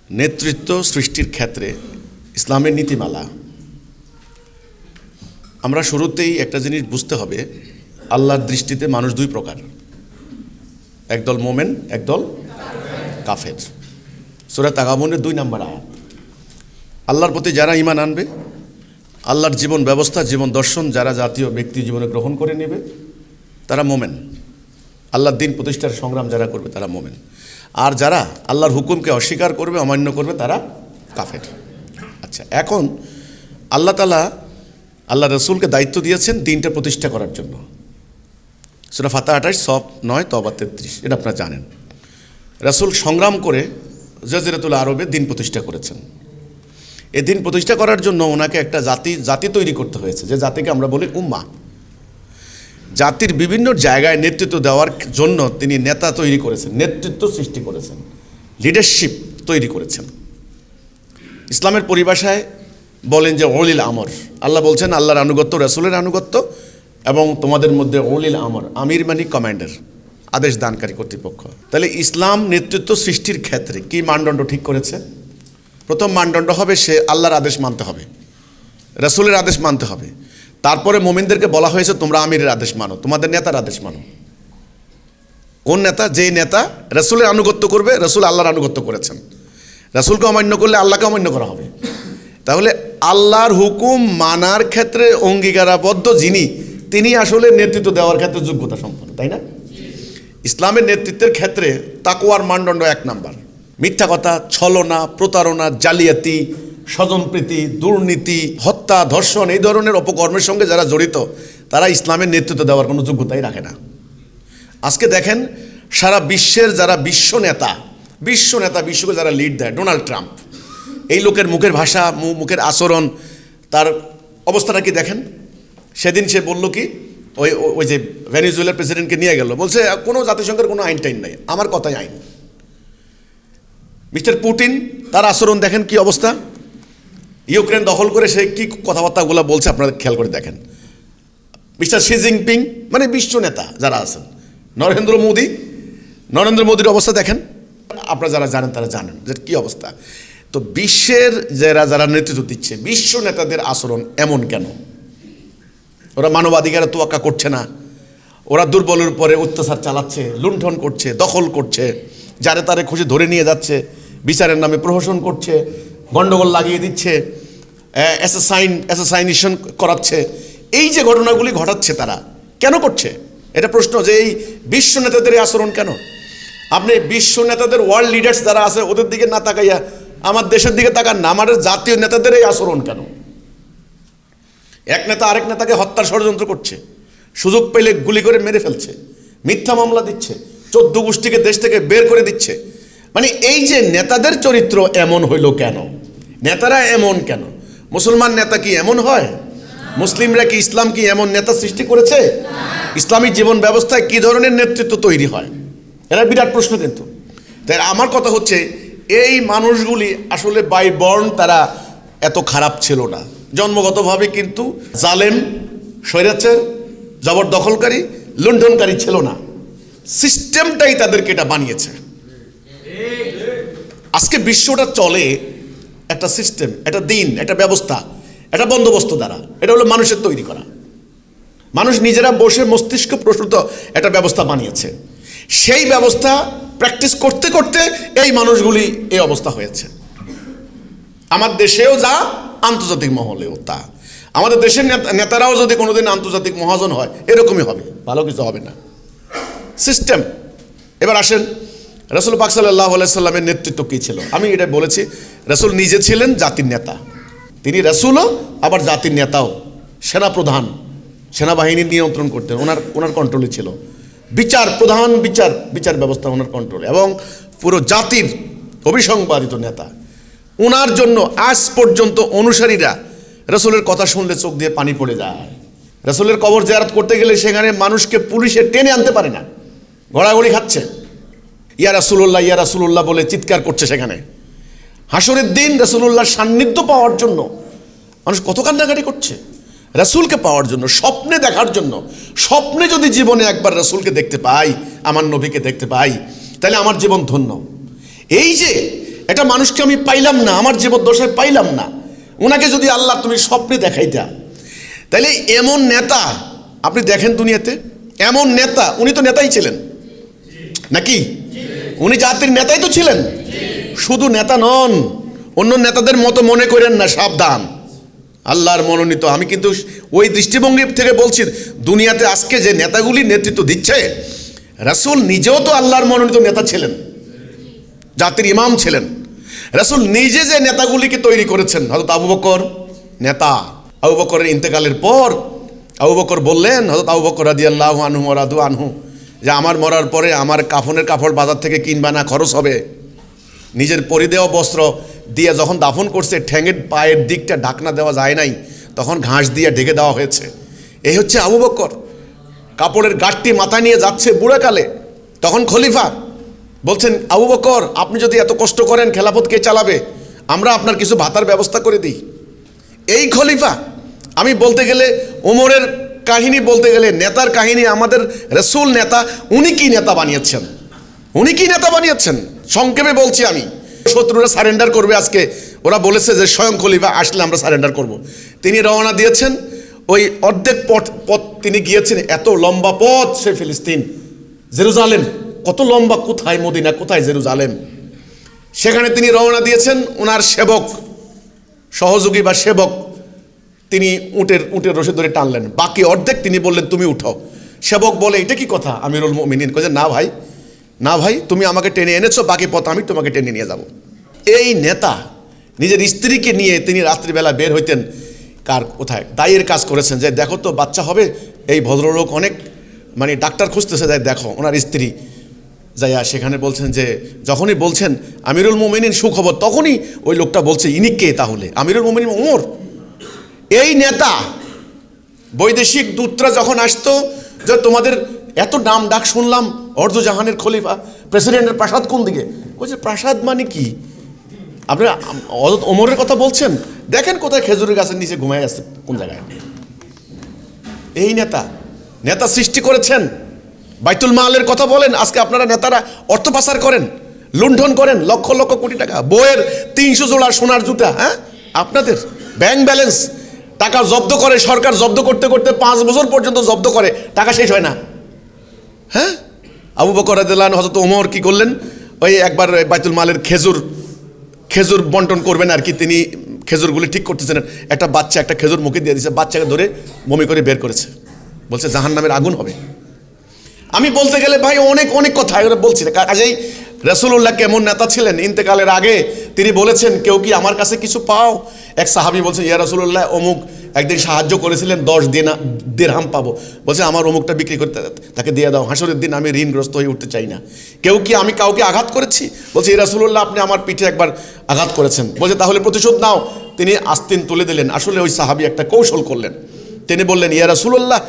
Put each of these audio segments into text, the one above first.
নেতৃত্ব সৃষ্টির ক্ষেত্রে ইসলামের নীতিমালা। আমরা শুরুতেই একটা জিনিস বুঝতে হবে, আল্লাহর দৃষ্টিতে মানুষ দুই প্রকার, একদল মোমেন, একদল কাফের। সূরা তাগাবুনের 2 নম্বর আয়াত। আল্লাহর প্রতি যারা ঈমান আনবে, আল্লাহর জীবন ব্যবস্থা, জীবন দর্শন যারা জাতীয় ব্যক্তি জীবনে গ্রহণ করে নেবে, তারা মোমেন। আল্লাহর দিন প্রতিষ্ঠার সংগ্রাম যারা করবে তারা মোমেন। আর যারা আল্লাহর হুকুমকে অস্বীকার করবে, অমান্য করবে, তারা কাফের। আচ্ছা, এখন আল্লাহ তাআলা আল্লাহ রসুলকে দায়িত্ব দিয়েছেন দিনটা প্রতিষ্ঠা করার জন্য। সূরা ফাতিহা 28, সফ 9, তওবা 33, এটা আপনারা জানেন। রসুল সংগ্রাম করে জাজিরাতুল আরবে দিন প্রতিষ্ঠা করেছেন। এই দিন প্রতিষ্ঠা করার জন্য ওনাকে একটা জাতি তৈরি করতে হয়েছে, যে জাতিকে আমরা বলি উম্মাহ। জাতির বিভিন্ন জায়গায় নেতৃত্ব দেওয়ার জন্য তিনি নেতা তৈরি করেছেন, নেতৃত্ব সৃষ্টি করেছেন, লিডারশিপ তৈরি করেছেন। ইসলামের পরিভাষায় বলেন যে উলিল আমর। আল্লাহ বলছেন আল্লাহর আনুগত্য, রাসূলের আনুগত্য, এবং তোমাদের মধ্যে উলিল আমর, আমির মানে কমান্ডার, আদেশ দানকারী কর্তৃপক্ষ। তাহলে ইসলাম নেতৃত্ব সৃষ্টির ক্ষেত্রে কি মানদণ্ড ঠিক করেছে? প্রথম মানদণ্ড হবে সে আল্লাহর আদেশ মানতে হবে, রাসূলের আদেশ মানতে হবে। তারপরে মুমিনদেরকে বলা হয়েছে তোমরা আমিরের আদেশ মানো, তোমাদের নেতার আদেশ মানো। কোন নেতা? যে নেতা রাসূলের আনুগত্য করবে, রাসূল আল্লাহর আনুগত্য করেছেন। রাসূলকে অমান্য করলে আল্লাহকে অমান্য করা হবে। তাহলে আল্লাহর হুকুম মানার ক্ষেত্রে অঙ্গীকারাবদ্ধ যিনি, তিনি আসলে নেতৃত্ব দেওয়ার ক্ষেত্রে যোগ্যতা সম্পন্ন, তাই না? ইসলামের নেতৃত্বের ক্ষেত্রে তাকওয়ার মানদণ্ড 1 নাম্বার। মিথ্যা কথা, ছলনা, প্রতারণা, জালিয়াতি, স্বজনপ্রীতি, দুর্নীতি, হত্যা, ধর্ষণ, এই ধরনের অপকর্মের সঙ্গে যারা জড়িত, তারা ইসলামের নেতৃত্ব দেওয়ার কোনো যোগ্যতাই রাখে না। আজকে দেখেন সারা বিশ্বের যারা বিশ্ব নেতা, বিশ্বকে যারা লিড দেয়, ডোনাল্ড ট্রাম্প, এই লোকের মুখের ভাষা, মুখের আচরণ, তার অবস্থাটা কি দেখেন। সেদিন সে বলল কি, ওই যে ভেনেজুয়েলার প্রেসিডেন্টকে নিয়ে গেল, বলছে কোনো জাতিসংঘের কোনো আইন টাইন নাই, আমার কথাই আইন। মিস্টার পুতিন, তার আচরণ দেখেন কি অবস্থা। ইউক্রেন দখল করে সে কি কথাবার্তাগুলো বলছে আপনারা খেয়াল করে দেখেন। মিস্টার শি জিনপিং, মানে বিশ্ব নেতা যারা আছেন, নরেন্দ্র মোদির অবস্থা দেখেন। আপনারা যারা জানেন তারা জানেন যে কি অবস্থা। তো বিশ্বের যারা নেতৃত্ব দিচ্ছে, বিশ্ব নেতাদের আচরণ এমন কেন? ওরা মানবাধিকারের তোয়াক্কা করছে না, ওরা দুর্বলের উপরে অত্যাচার চালাচ্ছে, লুণ্ঠন করছে, দখল করছে, যারে তারে খুশি ধরে নিয়ে যাচ্ছে, বিচারের নামে প্রহসন করছে, গন্ডগোল লাগিয়ে দিচ্ছে, অ্যাসাসাইনেশন করাচ্ছে। এই যে ঘটনাগুলি ঘটাচ্ছে তারা কেন করছে? এটা প্রশ্ন, যে এই বিশ্ব নেতাদের আচরণ কেন? আপনি বিশ্ব নেতাদের, ওয়ার্ল্ড লিডার্স যারা আছে, ওদের দিকে না তাকাইয়া আমার দেশের দিকে তাকান না, আমাদের জাতীয় নেতাদের এই আচরণ কেন? এক নেতা আরেক নেতাকে হত্যার ষড়যন্ত্র করছে, সুযোগ পেলে গুলি করে মেরে ফেলছে, মিথ্যা মামলা দিচ্ছে, 14 গোষ্ঠীকে দেশ থেকে বের করে দিচ্ছে। মানে এই যে নেতাদের চরিত্র এমন হইল কেন? নেতারা এমন কেন? মুসলমান নেতা কি এমন হয়? মুসলিমরা কি, ইসলাম কি এমন নেতা সৃষ্টি করেছে? ইসলামী জীবন ব্যবস্থায় কি ধরনের নেতৃত্ব তৈরি হয়? এরা বিরাট প্রশ্ন। কিন্তু তাই আমার কথা হচ্ছে, এই মানুষগুলি আসলে বাই বর্ন তারা এত খারাপ ছিল না, জন্মগতভাবে কিন্তু জালেম, স্বৈরাচার, জবরদখলকারী, লুণ্ঠনকারী ছিল না। সিস্টেমটাই তাদেরকে এটা বানিয়েছে। আজকে বিশ্বটা চলে একটা সিস্টেম, একটা দিন, একটা ব্যবস্থা, একটা বন্দোবস্ত দ্বারা। এটা হলো মানুষের তৈরি করা। মানুষ নিজেরা বসে মস্তিষ্ক প্রসূত একটা ব্যবস্থা বানিয়েছে। সেই ব্যবস্থা প্র্যাকটিস করতে করতে এই মানুষগুলি এই অবস্থা হয়েছে। আমার দেশেও যা, আন্তর্জাতিক মহলেও তা। আমাদের দেশের নেতারাও যদি কোনোদিন আন্তর্জাতিক মহাজন হয়, এরকমই হবে, ভালো কিছু হবে না। সিস্টেম। এবার আসেন, রাসূল পাক সাল্লাল্লাহু আলাইহি সাল্লামের নেতৃত্ব কী ছিল? আমি এটা বলেছি, রাসূল নিজে ছিলেন জাতির নেতা। তিনি রাসূলও, আবার জাতির নেতাও। সেনাপ্রধান, সেনাবাহিনী নিয়ন্ত্রণ করতেন, ওনার কন্ট্রোলে ছিল। প্রধান বিচার ব্যবস্থা ওনার কন্ট্রোলে, এবং পুরো জাতির অভিসংবাদিত নেতা। ওনার জন্য আজ পর্যন্ত অনুসারীরা রাসূলের কথা শুনলে চোখ দিয়ে পানি পড়ে যায়। রাসূলের কবর জিয়ারত করতে গেলে সেখানে মানুষকে পুলিশে টেনে আনতে পারে না, ঘোরাঘুরি খাচ্ছে, ইয়া রাসূলুল্লাহ, ইয়া রাসূলুল্লাহ বলে চিৎকার করছে। সেখানে হাসরের দিন রাসূলুল্লাহর সান্নিধ্য পাওয়ার জন্য মানুষ কত কান্নাকাটি করছে, রাসূলকে পাওয়ার জন্য, স্বপ্নে দেখার জন্য। স্বপ্নে যদি জীবনে একবার রাসূলকে দেখতে পাই, আমার নবীকে দেখতে পাই, তাহলে আমার জীবন ধন্য। এই যে এটা মানুষকে আমি পাইলাম না, আমার জীবদ্দশায় পাইলাম না। ওনাকে যদি আল্লাহ তুমি স্বপ্নে দেখাইতা, তাহলে এমন নেতা আপনি দেখেন দুনিয়াতে, এমন নেতা, উনি তো নেতাই ছিলেন নাকি? উনি জাতির নেতাই তো ছিলেন। শুধু নেতা নন, অন্য নেতাদের মতো মনে করেন না, সাবধান, আল্লাহর মনোনীত। আমি কিন্তু ওই দৃষ্টিভঙ্গি থেকে বলছি, দুনিয়াতে আজকে যে নেতাগুলি নেতৃত্ব দিচ্ছে, রাসূল নিজেও তো আল্লাহর মনোনীত নেতা ছিলেন, জাতির ইমাম ছিলেন। রাসূল নিজে যে নেতাগুলিকে তৈরি করেছেন, হযরত আবু বকর নেতা। আবু বকরের ইন্তেকালের পর আবু বকর বললেন, হযরত আবু বকর রাদিয়াল্লাহু আনহু ওয়া রাদু আনহু, যে আমার মরার পরে আমার কাফনের কাপড় বাজার থেকে কিনবা না, খরচ হবে। নিজের পরিদেয় বস্ত্র দিয়ে যখন দাফন করছে, ঠ্যাঙের পায়ের দিকটা ঢাকনা দেওয়া যায় নাই, তখন ঘাস দিয়ে ঢেকে দেওয়া হয়েছে। এই হচ্ছে আবু বকর। কাপড়ের গাঁটটি মাথায় নিয়ে যাচ্ছে বুড়াকালে, তখন খলিফা বলছেন, আবু বকর আপনি যদি এত কষ্ট করেন, খেলাফত কে চালাবে? আমরা আপনার কিছু ভাতার ব্যবস্থা করে দিই। এই খলিফা। আমি বলতে গেলে ওমরের কাহিনী বলতে গেলে, নেতার কাহিনী, আমাদের রাসূল নেতা। উনি কি নেতা বানিয়েছেন, উনি কি নেতা বানিয়েছেন সংক্ষেপে বলছি আমি। শত্রুরা সারেন্ডার করবে আজকে, ওরা বলেছে যে স্বয়ং খলিফা আসলে আমরা সারেন্ডার করব। তিনি রওনা দিয়েছেন, ওই অর্ধেক পথ তিনি গিয়েছেন। এত লম্বা পথ, সে ফিলিস্তিন, জেরুজালেম, কত লম্বা, কোথায় মদিনা, কোথায় জেরুজালেম। সেখানে তিনি রওনা দিয়েছেন। ওনার সেবক, সহযোগী বা সেবক, তিনি উটের রশি ধরে টানলেন, বাকি অর্ধেক তিনি বললেন তুমি উঠাও। সেবক বলে, এটা কি কথা আমিরুল মুমিনিন? কইছে, না ভাই, তুমি আমাকে টেনে এনেছো, বাকি পথ আমি তোমাকে টেনে নিয়ে যাব। এই নেতা নিজের স্ত্রীকে নিয়ে তিনি রাত্রিবেলা বের হইতেন। কোথায় দায়ের কাজ করেছেন, যে দেখো তো বাচ্চা হবে, এই ভদ্রলোক অনেক ডাক্তার খুঁজতেছে, যাই দেখো। ওনার স্ত্রী যাইয়া সেখানে বলছেন যে, যখনই বলছেন আমিরুল মুমিনিন সুখবর, তখনই ওই লোকটা বলছে, ইনি কে তাহলে? আমিরুল মুমিনিন ওমর। এই নেতা। বৈদেশিক দূতরা যখন আসতো, যে তোমাদের এত নাম ডাক শুনলাম, অর্ধজাহানের খলিফা, প্রেসিডেন্টের প্রাসাদ কোন দিকে? বলছে, প্রাসাদ মানে কি? আপনি হযরত ওমরের কথা বলছেন? দেখেন কোথায় খেজুরের গাছের নিচে ঘুমায় আছে, কোন জায়গায়। এই নেতা সৃষ্টি করেছেন। বাইতুল মালের কথা বলেন, আজকে আপনারা নেতারা অর্থ পাচার করেন, লুণ্ঠন করেন, লক্ষ লক্ষ কোটি টাকা। বইয়ের 300 জোড়া সোনার জুতা, হ্যাঁ, আপনাদের ব্যাংক ব্যালেন্স, টাকা জব্দ করে সরকার, জব্দ করতে করতে 5 বছর পর্যন্ত জব্দ করে, টাকা শেষ হয় না। হ্যাঁ, আবু বকর রাদিয়াল্লাহু আনহু, হযরত ওমর কি করলেন, ওই একবার বাইতুল মালের খেজুর বন্টন করবেন আর কি, তিনি খেজুরগুলি ঠিক করতেছেন, একটা বাচ্চা একটা খেজুর মুখে দিয়ে দিয়েছে, বাচ্চাকে ধরে বমি করে বের করেছে, বলছে জাহান্নামের আগুন হবে। আমি বলতে গেলে ভাই অনেক কথা বলছি না। কাজেই রাসূলুল্লাহ কেমন নেতা ছিলেন, ইন্তেকালের আগে তিনি বলেছেন, কেউ কি আমার কাছে কিছু পাও? এক সাহাবী বলছেন, ইয়া রাসূলুল্লাহ, অমুক একদিন সাহায্য করেছিলেন, 10 দিরহাম পাবো। বলছে, আমার অমুকটা বিক্রি করতে, তাকে দিয়ে দাও, হাসরের দিন আমি ঋণগ্রস্ত হয়ে উঠতে চাই না। কেউ কি আমি কাউকে আঘাত করেছি? বলছে, ইয়া রাসূলুল্লাহ, আপনি আমার পিঠে একবার আঘাত করেছেন। বলছে, তাহলে প্রতিশোধ নাও। তিনি আস্তিন তুলে দিলেন। আসলে ওই সাহাবী একটা কৌশল করলেন। তিনি বললেন, ইয়া রাসূলুল্লাহ,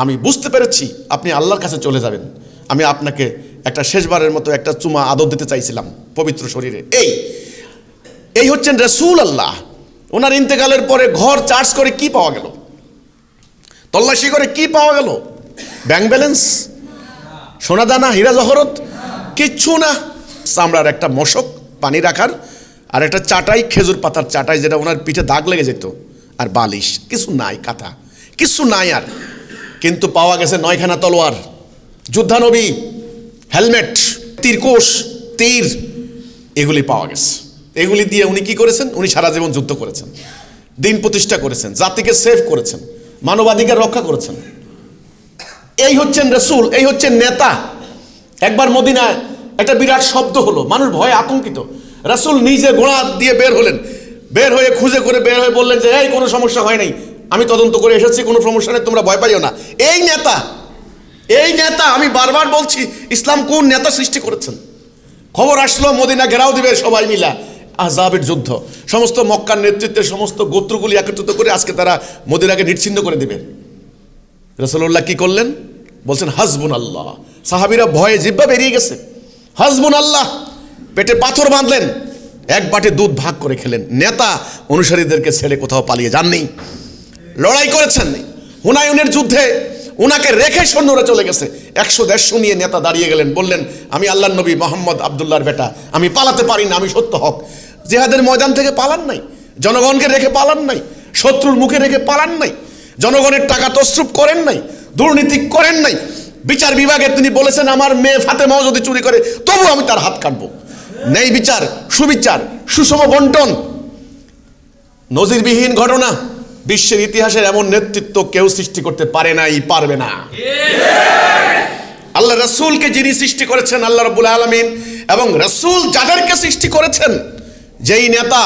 আমি বুঝতে পেরেছি আপনি আল্লাহর কাছে চলে যাবেন, আমি আপনাকে একটা শেষবারের মতো একটা চুমা আদর দিতে চাইছিলাম পবিত্র শরীরে। এই হচ্ছেন রাসূলুল্লাহ। ওনার ইন্তেকালের পরে ঘর চার্জ করে কি পাওয়া গেল? তল্লাশি করে কি পাওয়া গেল? ব্যাংক ব্যালেন্স, সোনাদানা, হীরা জহরত, কিচ্ছু না। চামড়ার একটা মশক পানি রাখার, আর একটা চাটাই, খেজুর পাতার চাটাই, যেটা ওনার পিঠে দাগ লেগে যেত, আর বালিশ, কিছু নাই, কাঁথা, কিছু নাই আর। কিন্তু পাওয়া গেছে 9খানা তলোয়ার, যুদ্ধানবী, হেলমেট, তীরকোষ, তীর, এগুলি পাওয়া গেছে। এগুলি দিয়ে উনি কি করেছেন? উনি সারা জীবন যুদ্ধ করেছেন, দিন প্রতিষ্ঠা করেছেন, জাতিকে সেভ করেছেন, মানবাধিকার রক্ষা করেছেন। এই হচ্ছেন রাসূল, এই হচ্ছেন নেতা। একবার মদিনায় একটা বিরাট শব্দ হলো, মানুষ ভয়ে আতঙ্কিত। রাসূল নিজে ঘোড়া দিয়ে বের হলেন, বের হয়ে খুঁজে করে বের হয়ে বললেন যে, এই কোনো সমস্যা হয় নাই, আমি তদন্ত করে এসেছি, কোনো সমস্যা নেই, তোমরা ভয় পাইও না। এই নেতা, আমি বারবার বলছি, ইসলাম কোন নেতা সৃষ্টি করেছেন? খবর আসলো মদিনা ঘেরাও দিবে সবাই মিলা, আহজাবের যুদ্ধ, সমস্ত মক্কার নেতৃত্বে সমস্ত গোত্রগুলি একত্রিত করে আজকে তারা মদিনাকে নিশ্চিহ্ন করে দিবে। রাসূলুল্লাহ কি করলেন? বলছেন হাসবুনাল্লাহ। সাহাবীরা ভয়ে জিহ্বা বেরিয়ে গেছে, হাসবুনাল্লাহ, পেটে পাথর বাঁধলেন, এক বাটি দুধ ভাগ করে খেলেন। নেতা অনুসারীদেরকে ছেড়ে কোথাও পালিয়ে যাননি, লড়াই করেছেন। হুনায়ুনের যুদ্ধে ওনাকে রেখে সৈন্যরা চলে গেছে। 100-150 নিয়ে নেতা দাঁড়িয়ে গেলেন, বললেন আমি আল্লাহর নবী মোহাম্মদ আব্দুল্লাহর বেটা, আমি পালাতে পারি না, আমি সত্য হক। জিহাদের ময়দান থেকে পালান নাই, জনগণকে রেখে পালান নাই, শত্রুর মুখে রেখে পালান নাই, জনগণের টাকা তসরুপ করেন নাই, দুর্নীতি করেন নাই। বিচার বিভাগে তিনি বলেছেন আমার মেয়ে ফাতেমাও যদি চুরি করে তবু আমি তার হাত কাটবো। নেই বিচার, সুবিচার, সুষম বন্টন, নজিরবিহীন ঘটনা। বিশ্বের ইতিহাসের এমন নেতৃত্ব কেউ সৃষ্টি করতে পারে নাই, পারবে না। আল্লাহ রাসূলকে যিনি সৃষ্টি করেছেন আল্লাহ রাব্বুল আলামিন, এবং রাসূল যাদেরকে সৃষ্টি করেছেন, যেই নেতা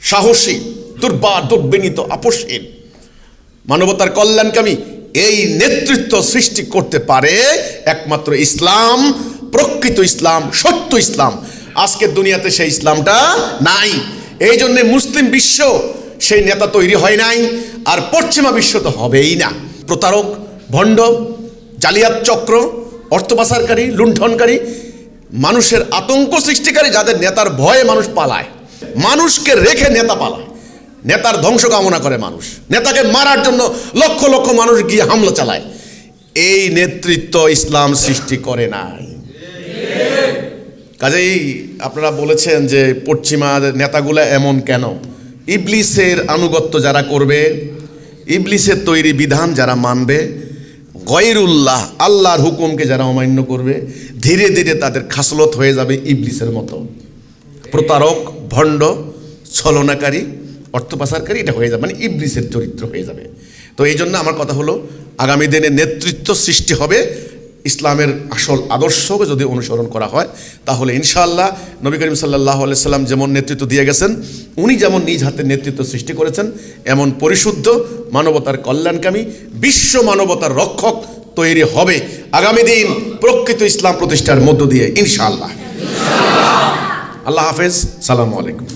সাহসী, দুর্বার, দুর্বিনীত, আপসহীন, মানবতার কল্যাণকামী, এই নেতৃত্ব সৃষ্টি করতে পারে একমাত্র ইসলাম, প্রকৃত ইসলাম, সত্য ইসলাম। আজকের দুনিয়াতে সেই ইসলামটা নাই। এই জন্য মুসলিম বিশ্ব সেই নেতা তৈরি হয় নাই, আর পশ্চিমা বিশ্ব তো হবেই না। প্রতারক, ভণ্ড, জালিয়াত চক্র, অর্থ পাচারকারী, লুণ্ঠনকারী, মানুষের আতঙ্ক সৃষ্টিকারী, যাদের নেতার ভয়ে মানুষ পালায়, মানুষকে রেখে নেতা পালায়, নেতার ধ্বংস কামনা করে মানুষ, নেতাকে মারার জন্য লক্ষ লক্ষ মানুষ গিয়ে হামলা চালায়। এই নেতৃত্ব ইসলাম সৃষ্টি করে নাই। কাজেই আপনারা বলেছেন যে পশ্চিমা নেতাগুলা এমন কেন? ইবলিসের আনুগত্য যারা করবে, ইবলিসের তৈরি বিধান যারা মানবে, গয়রুল্লাহ, আল্লাহর হুকুমকে যারা অমান্য করবে, ধীরে ধীরে তাদের খাসলত হয়ে যাবে ইবলিসের মতো, প্রতারক, ভণ্ড, ছলনাকারী, অর্থ পাচারকারী, এটা হয়ে যাবে, মানে ইবলিসের চরিত্র হয়ে যাবে। তো এই জন্য আমার কথা হলো, আগামী দিনে নেতৃত্ব সৃষ্টি হবে ইসলামের আসল আদর্শকে যদি অনুসরণ করা হয়, তাহলে ইনশাআল্লাহ নবী করিম সাল্লাল্লাহু আলাইহি সাল্লাম যেমন নেতৃত্ব দিয়ে গেছেন, উনি যেমন নিজ হাতে নেতৃত্ব সৃষ্টি করেছেন, এমন পরিশুদ্ধ, মানবতার কল্যাণকামী, বিশ্ব মানবতার রক্ষক তৈরি হবে আগামী দিন প্রকৃত ইসলাম প্রতিষ্ঠার মধ্য দিয়ে ইনশাআল্লাহ। আল্লাহ হাফেজ, সালামু আলাইকুম।